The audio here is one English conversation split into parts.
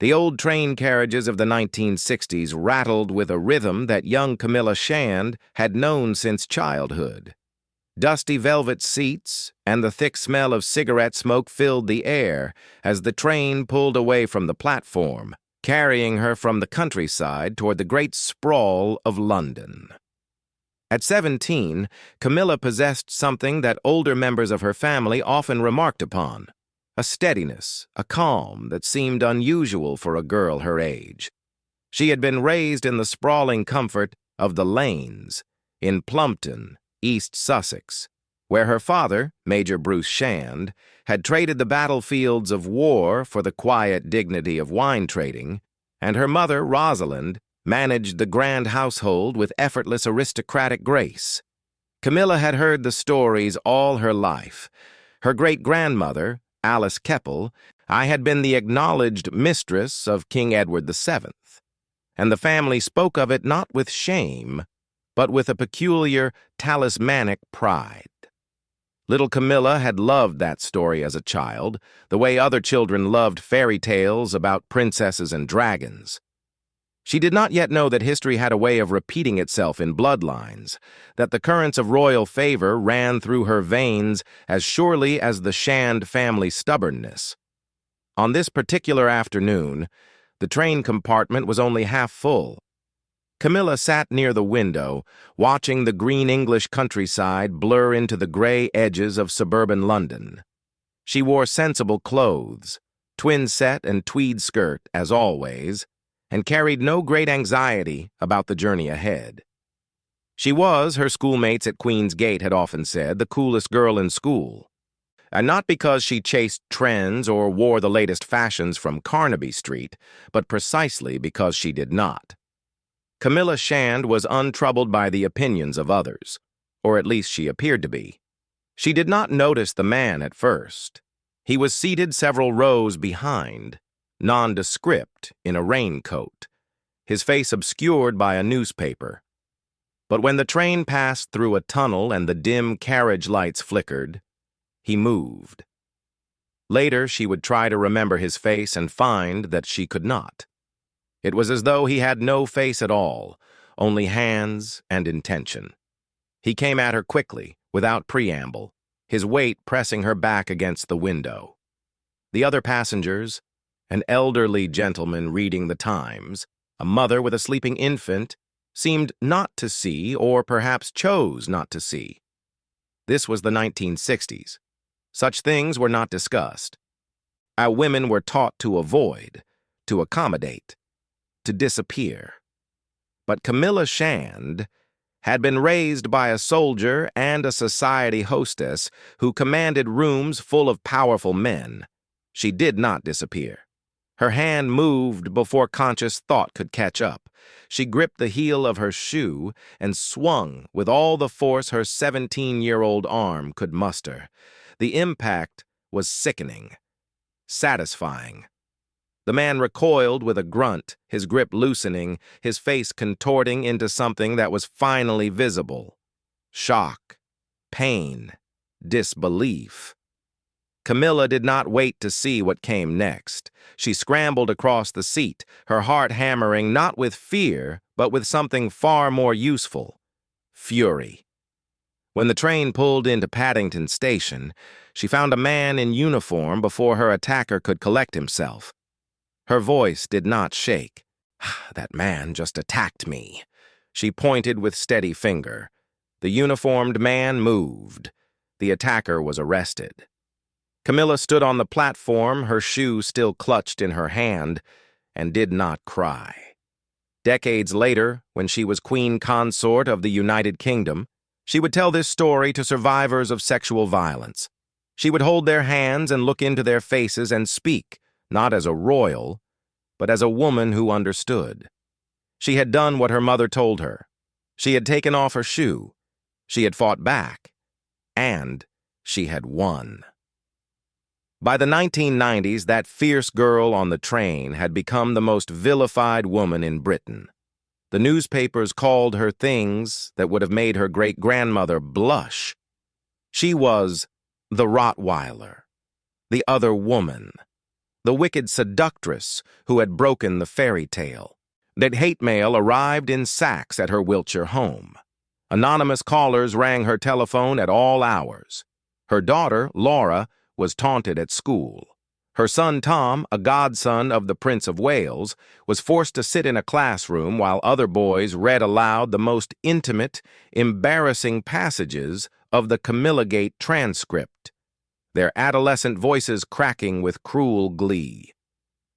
The old train carriages of the 1960s rattled with a rhythm that young Camilla Shand had known since childhood. Dusty velvet seats and the thick smell of cigarette smoke filled the air as the train pulled away from the platform, carrying her from the countryside toward the great sprawl of London. At 17, Camilla possessed something that older members of her family often remarked upon: a steadiness, a calm that seemed unusual for a girl her age. She had been raised in the sprawling comfort of the Lanes, in Plumpton, East Sussex, where her father, Major Bruce Shand, had traded the battlefields of war for the quiet dignity of wine trading, and her mother, Rosalind, managed the grand household with effortless aristocratic grace. Camilla had heard the stories all her life. Her great-grandmother, Alice Keppel, had been the acknowledged mistress of King Edward VII, and the family spoke of it not with shame, but with a peculiar, talismanic pride. Little Camilla had loved that story as a child, the way other children loved fairy tales about princesses and dragons. She did not yet know that history had a way of repeating itself in bloodlines, that the currents of royal favor ran through her veins as surely as the Shand family's stubbornness. On this particular afternoon, the train compartment was only half full. Camilla sat near the window, watching the green English countryside blur into the gray edges of suburban London. She wore sensible clothes, twin-set and tweed skirt, as always, and carried no great anxiety about the journey ahead. She was, her schoolmates at Queen's Gate had often said, the coolest girl in school. And not because she chased trends or wore the latest fashions from Carnaby Street, but precisely because she did not. Camilla Shand was untroubled by the opinions of others, or at least she appeared to be. She did not notice the man at first. He was seated several rows behind, nondescript in a raincoat, his face obscured by a newspaper. But when the train passed through a tunnel and the dim carriage lights flickered, he moved. Later, she would try to remember his face and find that she could not. It was as though he had no face at all, only hands and intention. He came at her quickly, without preamble, his weight pressing her back against the window. The other passengers, an elderly gentleman reading the Times, a mother with a sleeping infant, seemed not to see, or perhaps chose not to see. This was the 1960s. Such things were not discussed. Our women were taught to avoid, to accommodate, to disappear. But Camilla Shand had been raised by a soldier and a society hostess who commanded rooms full of powerful men. She did not disappear. Her hand moved before conscious thought could catch up. She gripped the heel of her shoe and swung with all the force her 17-year-old arm could muster. The impact was sickening, satisfying. The man recoiled with a grunt, his grip loosening, his face contorting into something that was finally visible. Shock, pain, disbelief. Camilla did not wait to see what came next. She scrambled across the seat, her heart hammering not with fear, but with something far more useful: fury. When the train pulled into Paddington Station, she found a man in uniform before her attacker could collect himself. Her voice did not shake. "That man just attacked me." She pointed with steady finger. The uniformed man moved. The attacker was arrested. Camilla stood on the platform, her shoe still clutched in her hand, and did not cry. Decades later, when she was Queen Consort of the United Kingdom, she would tell this story to survivors of sexual violence. She would hold their hands and look into their faces and speak, not as a royal, but as a woman who understood. She had done what her mother told her. She had taken off her shoe. She had fought back. And she had won. By the 1990s, that fierce girl on the train had become the most vilified woman in Britain. The newspapers called her things that would have made her great-grandmother blush. She was the Rottweiler, the other woman, the wicked seductress who had broken the fairy tale. That hate mail arrived in sacks at her Wiltshire home. Anonymous callers rang her telephone at all hours. Her daughter, Laura, was taunted at school. Her son Tom, a godson of the Prince of Wales, was forced to sit in a classroom while other boys read aloud the most intimate, embarrassing passages of the Camilla Gape transcript, their adolescent voices cracking with cruel glee.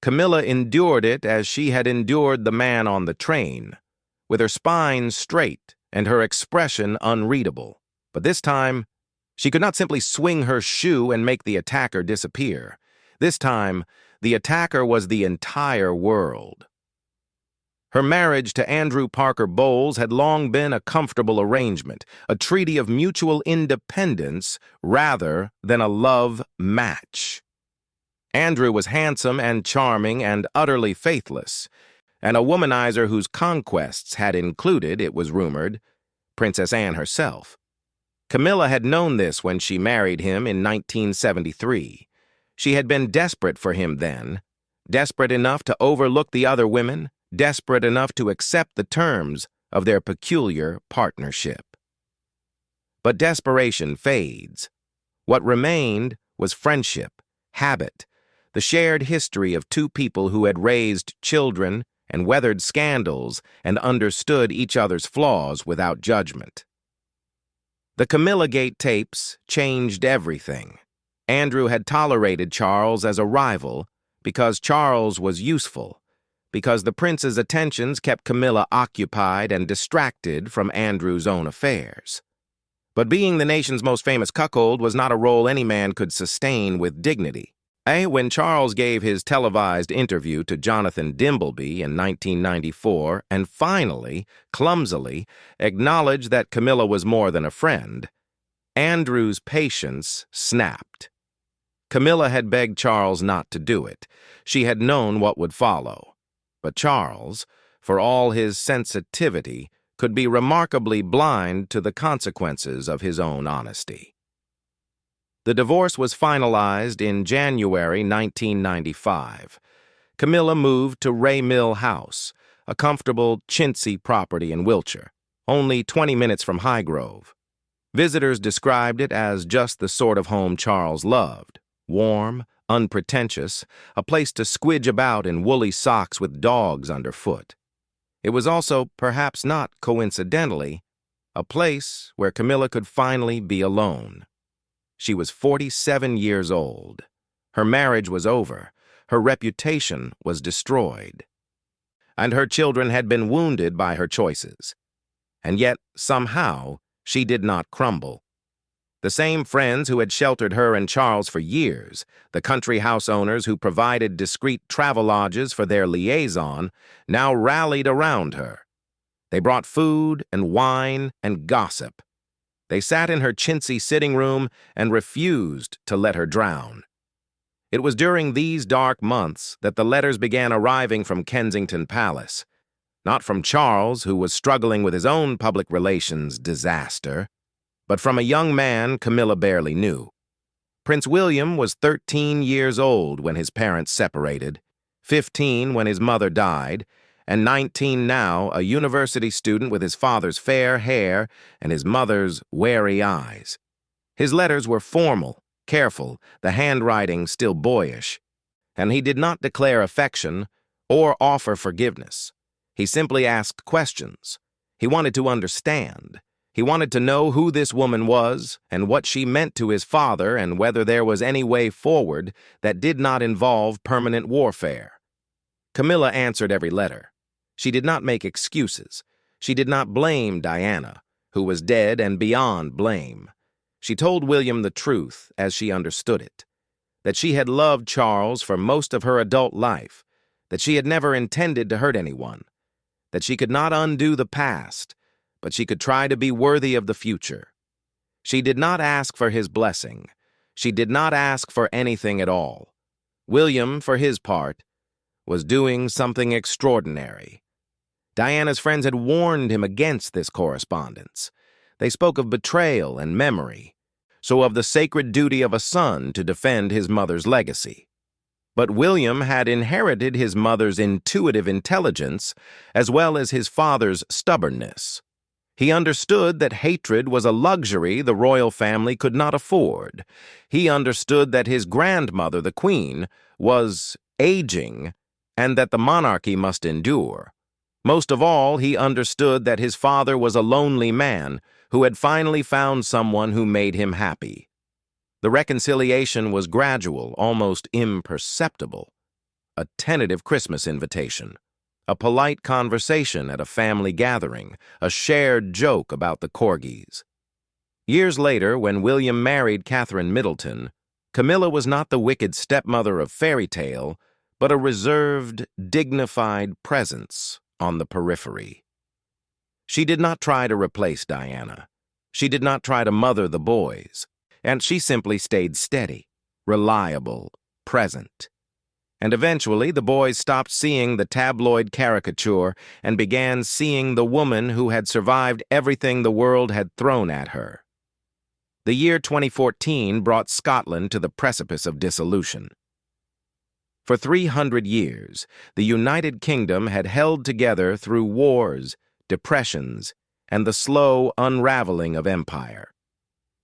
Camilla endured it as she had endured the man on the train, with her spine straight and her expression unreadable. But this time, she could not simply swing her shoe and make the attacker disappear. This time, the attacker was the entire world. Her marriage to Andrew Parker Bowles had long been a comfortable arrangement, a treaty of mutual independence rather than a love match. Andrew was handsome and charming and utterly faithless, and a womanizer whose conquests had included, it was rumored, Princess Anne herself. Camilla had known this when she married him in 1973. She had been desperate for him then, desperate enough to overlook the other women, desperate enough to accept the terms of their peculiar partnership. But desperation fades. What remained was friendship, habit, the shared history of two people who had raised children and weathered scandals and understood each other's flaws without judgment. The Camilla Gape tapes changed everything. Andrew had tolerated Charles as a rival because Charles was useful, because the prince's attentions kept Camilla occupied and distracted from Andrew's own affairs. But being the nation's most famous cuckold was not a role any man could sustain with dignity. When Charles gave his televised interview to Jonathan Dimbleby in 1994 and finally, clumsily, acknowledged that Camilla was more than a friend, Andrew's patience snapped. Camilla had begged Charles not to do it. She had known what would follow. But Charles, for all his sensitivity, could be remarkably blind to the consequences of his own honesty. The divorce was finalized in January 1995. Camilla moved to Ray Mill House, a comfortable, chintzy property in Wiltshire, only 20 minutes from Highgrove. Visitors described it as just the sort of home Charles loved. Warm, unpretentious, a place to squidge about in woolly socks with dogs underfoot. It was also, perhaps not coincidentally, a place where Camilla could finally be alone. She was 47 years old. Her marriage was over. Her reputation was destroyed. And her children had been wounded by her choices. And yet, somehow, she did not crumble. The same friends who had sheltered her and Charles for years, the country house owners who provided discreet travelodges for their liaison, now rallied around her. They brought food and wine and gossip. They sat in her chintzy sitting room and refused to let her drown. It was during these dark months that the letters began arriving from Kensington Palace. Not from Charles, who was struggling with his own public relations disaster, but from a young man Camilla barely knew. Prince William was 13 years old when his parents separated, 15 when his mother died, and 19 now, a university student with his father's fair hair and his mother's wary eyes. His letters were formal, careful, the handwriting still boyish, and he did not declare affection or offer forgiveness. He simply asked questions. He wanted to understand. He wanted to know who this woman was and what she meant to his father and whether there was any way forward that did not involve permanent warfare. Camilla answered every letter. She did not make excuses. She did not blame Diana, who was dead and beyond blame. She told William the truth as she understood it, that she had loved Charles for most of her adult life, that she had never intended to hurt anyone, that she could not undo the past, but she could try to be worthy of the future. She did not ask for his blessing. She did not ask for anything at all. William, for his part, was doing something extraordinary. Diana's friends had warned him against this correspondence. They spoke of betrayal and memory, so of the sacred duty of a son to defend his mother's legacy. But William had inherited his mother's intuitive intelligence as well as his father's stubbornness. He understood that hatred was a luxury the royal family could not afford. He understood that his grandmother, the Queen, was aging and that the monarchy must endure. Most of all, he understood that his father was a lonely man who had finally found someone who made him happy. The reconciliation was gradual, almost imperceptible. A tentative Christmas invitation, a polite conversation at a family gathering, a shared joke about the corgis. Years later, when William married Catherine Middleton, Camilla was not the wicked stepmother of fairy tale, but a reserved, dignified presence on the periphery. She did not try to replace Diana. She did not try to mother the boys, and she simply stayed steady, reliable, present. And eventually, the boys stopped seeing the tabloid caricature and began seeing the woman who had survived everything the world had thrown at her. The year 2014 brought Scotland to the precipice of dissolution. For 300 years, the United Kingdom had held together through wars, depressions, and the slow unraveling of empire.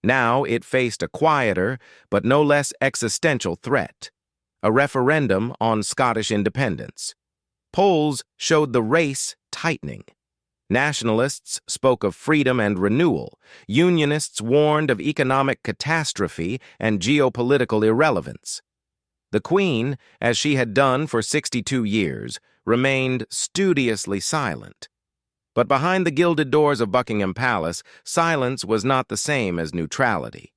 Now it faced a quieter, but no less existential threat: a referendum on Scottish independence. Polls showed the race tightening. Nationalists spoke of freedom and renewal. Unionists warned of economic catastrophe and geopolitical irrelevance. The Queen, as she had done for 62 years, remained studiously silent. But behind the gilded doors of Buckingham Palace, silence was not the same as neutrality.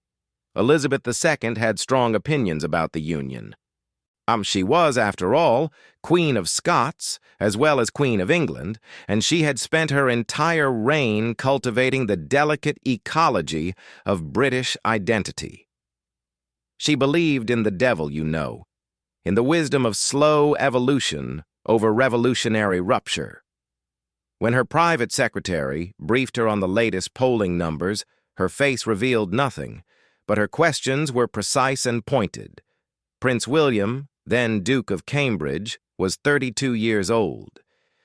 Elizabeth II had strong opinions about the union. She was, after all, Queen of Scots, as well as Queen of England, and she had spent her entire reign cultivating the delicate ecology of British identity. She believed in the devil, you know, in the wisdom of slow evolution over revolutionary rupture. When her private secretary briefed her on the latest polling numbers, her face revealed nothing, but her questions were precise and pointed. Prince William, then Duke of Cambridge, was 32 years old.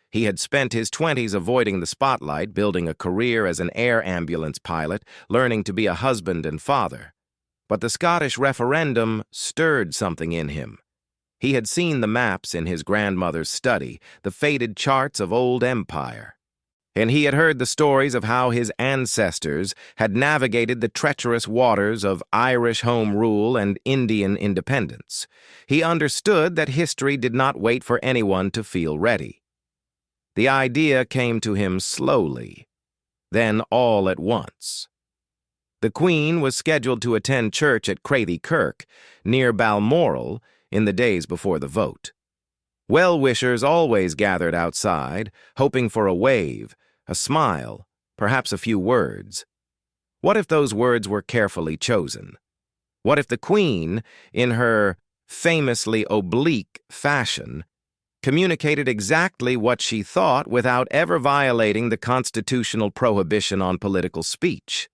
He had spent his 20s avoiding the spotlight, building a career as an air ambulance pilot, learning to be a husband and father. But the Scottish referendum stirred something in him. He had seen the maps in his grandmother's study, the faded charts of old empire. And he had heard the stories of how his ancestors had navigated the treacherous waters of Irish home rule and Indian independence. He understood that history did not wait for anyone to feel ready. The idea came to him slowly, then all at once. The Queen was scheduled to attend church at Crathie Kirk, near Balmoral, in the days before the vote. Well-wishers always gathered outside, hoping for a wave, a smile, perhaps a few words. What if those words were carefully chosen? What if the Queen, in her famously oblique fashion, communicated exactly what she thought without ever violating the constitutional prohibition on political speech?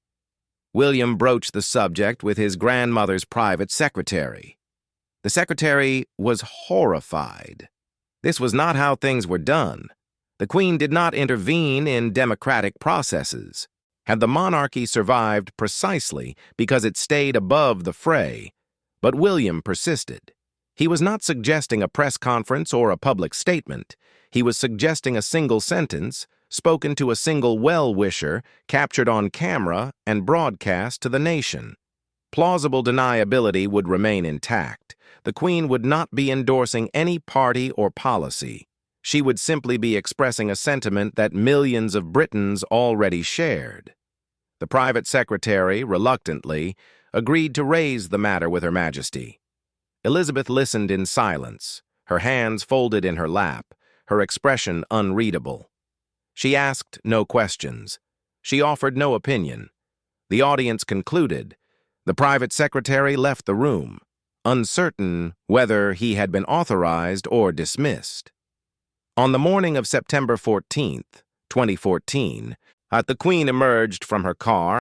William broached the subject with his grandmother's private secretary. The secretary was horrified. This was not how things were done. The Queen did not intervene in democratic processes. Had the monarchy survived precisely because it stayed above the fray? But William persisted. He was not suggesting a press conference or a public statement. He was suggesting a single sentence, spoken to a single well-wisher, captured on camera and broadcast to the nation. Plausible deniability would remain intact. The Queen would not be endorsing any party or policy. She would simply be expressing a sentiment that millions of Britons already shared. The private secretary, reluctantly, agreed to raise the matter with Her Majesty. Elizabeth listened in silence, her hands folded in her lap, her expression unreadable. She asked no questions. She offered no opinion. The audience concluded. The private secretary left the room, uncertain whether he had been authorized or dismissed. On the morning of September 14th, 2014, the Queen emerged from her car